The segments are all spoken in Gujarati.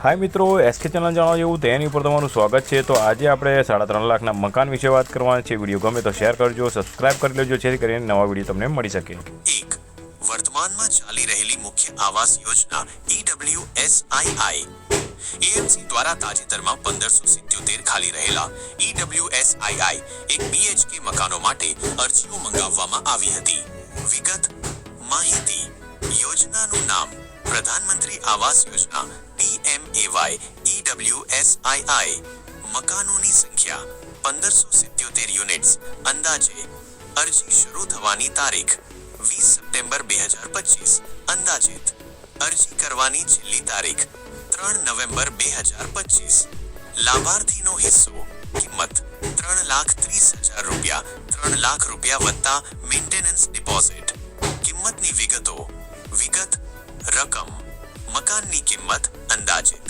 हाय मित्रों, एसके चैनल जाणो जेवुं तेनी पर तमारुं स्वागत है। तो आज आपणे 3.5 लाखना मकान विषे बात करवानी छे। विडियो गमे तो शेर करजो, सब्सक्राइब कर लेजो जेथी करीने नवा विडियो तमने मळी शके। एक वर्तमाનમાં ચાલી રહેલી મુખ્ય આવાસ યોજના EWSII એએમસી દ્વારા તાજેતરમાં 1577 ખાલી રહેલા EWSII એક BHK મકાનો માટે અરજીઓ મંગાવવામાં આવી હતી। વિગત માહિતી યોજનાનું નામ પ્રધાનમંત્રી આવાસ યોજના PMAY EWSII મકાનોની સંખ્યા 1577 યુનિટ્સ અંદાજે અરજી શરૂ થવાની તારીખ 20 સપ્ટેમ્બર 2025 અંદાજિત અરજી કરવાની છેલ્લી તારીખ 3 નવેમ્બર 2025 લાભાર્થીનો હિસ્સો કિંમત 3,30,000 રૂપિયા 3 લાખ રૂપિયા વત્તા મેન્ટેનન્સ ડિપોઝિટ કિંમતની વિગત રકમ મકાનની કિંમત અંદાજિત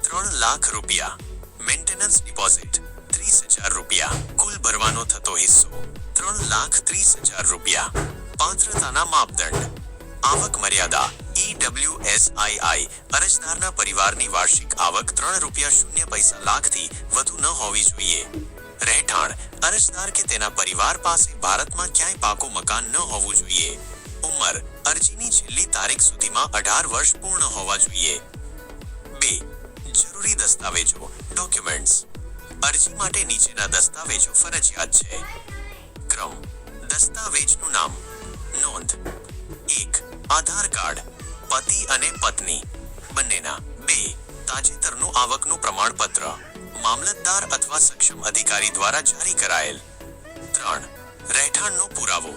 3 લાખ રૂપિયા મેન્ટેનન્સ ડિપોઝિટ 30,000 રૂપિયા કુલ ભરવાનો થતો હિસ્સો 3,30,000 રૂપિયા। પાત્રતાના માપદંડ આવક મર્યાદા EWSII અરજદારના પરિવારની વાર્ષિક આવક 3.0 લાખથી વધુ ન હોવી જોઈએ। રહેઠાણ અરજદાર કે તેના પરિવાર પાસે ભારતમાં ક્યાંય પાકું મકાન ન હોવું જોઈએ। ઉંમર અરજીની છેલ્લી તારીખ સુધીમાં 18 વર્ષ પૂર્ણ હોવા જોઈએ। 2 જરૂરી દસ્તાવેજો ડોક્યુમેન્ટ્સ અરજી માટે નીચેના દસ્તાવેજો ફરજિયાત છે। ક્રમ દસ્તાવેજનું નામ નોંધ 1 આધાર કાર્ડ પતિ અને પત્ની બંનેના 2 તાજેતરનું આવકનું પ્રમાણપત્ર મામલતદાર અથવા સક્ષમ અધિકારી દ્વારા જારી કરાયેલ 3 રહેઠાણનો પુરાવો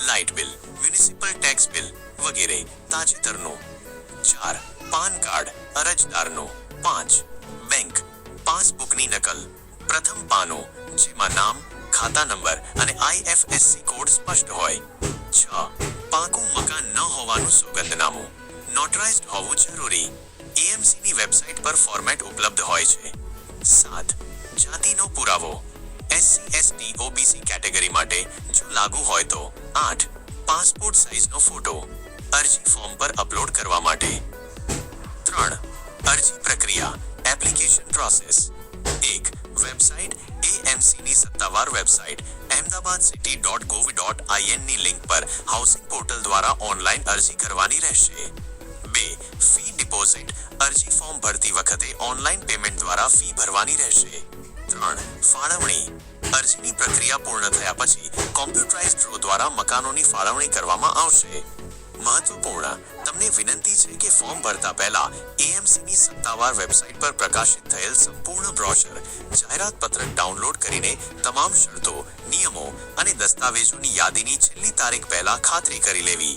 light bill municipal tax bill વગેરે તાજેતરનું 4 પાન કાર્ડ અરજદારનું 5 બેંક પાસબુકની નકલ પ્રથમ પાનું જેમાં નામ ખાતા નંબર અને IFSC કોડ સ્પષ્ટ હોય 6 પાકું મકાન ન હોવાનું સોગંદનામું નોટરાઇઝ્ડ હોવું જરૂરી એએમસીની વેબસાઇટ પર ફોર્મેટ ઉપલબ્ધ હોય છે 7 જાતિનો પુરાવો SC ST OBC કેટેગરી માટે જો લાગુ હોય તો 8 પાસપોર્ટ સાઇઝનો ફોટો અરજી ફોર્મ પર અપલોડ કરવા માટે 3 અરજી પ્રક્રિયા એપ્લિકેશન પ્રોસેસ 1 વેબસાઇટ એએમસીની સત્તાવાર વેબસાઇટ ahmedabadcity.gov.in ની લિંક પર હાઉસિંગ પોર્ટલ દ્વારા ઓનલાઈન અરજી કરવાની રહેશે 2 ફી ડિપોઝિટ અરજી ફોર્મ ભરતી વખતે ઓનલાઈન પેમેન્ટ દ્વારા ફી ભરવાની રહેશે 3 ફાળવણી અરજીની પ્રક્રિયા પૂર્ણ થયા પછી કોમ્પ્યુટરાઇઝ્ડ ડ્રો દ્વારા મકાનોની ફાળવણી કરવામાં આવશે। મહત્વપૂર્ણ તમને વિનંતી છે કે ફોર્મ ભરતા પહેલા એએમસીની સત્તાવાર વેબસાઇટ પર પ્રકાશિત થયેલ સંપૂર્ણ બ્રોશર જાહેરાત પત્રક ડાઉનલોડ કરીને તમામ શરતો નિયમો અને દસ્તાવેજોની યાદીની છેલ્લી તારીખ પહેલા ખાતરી કરી લેવી।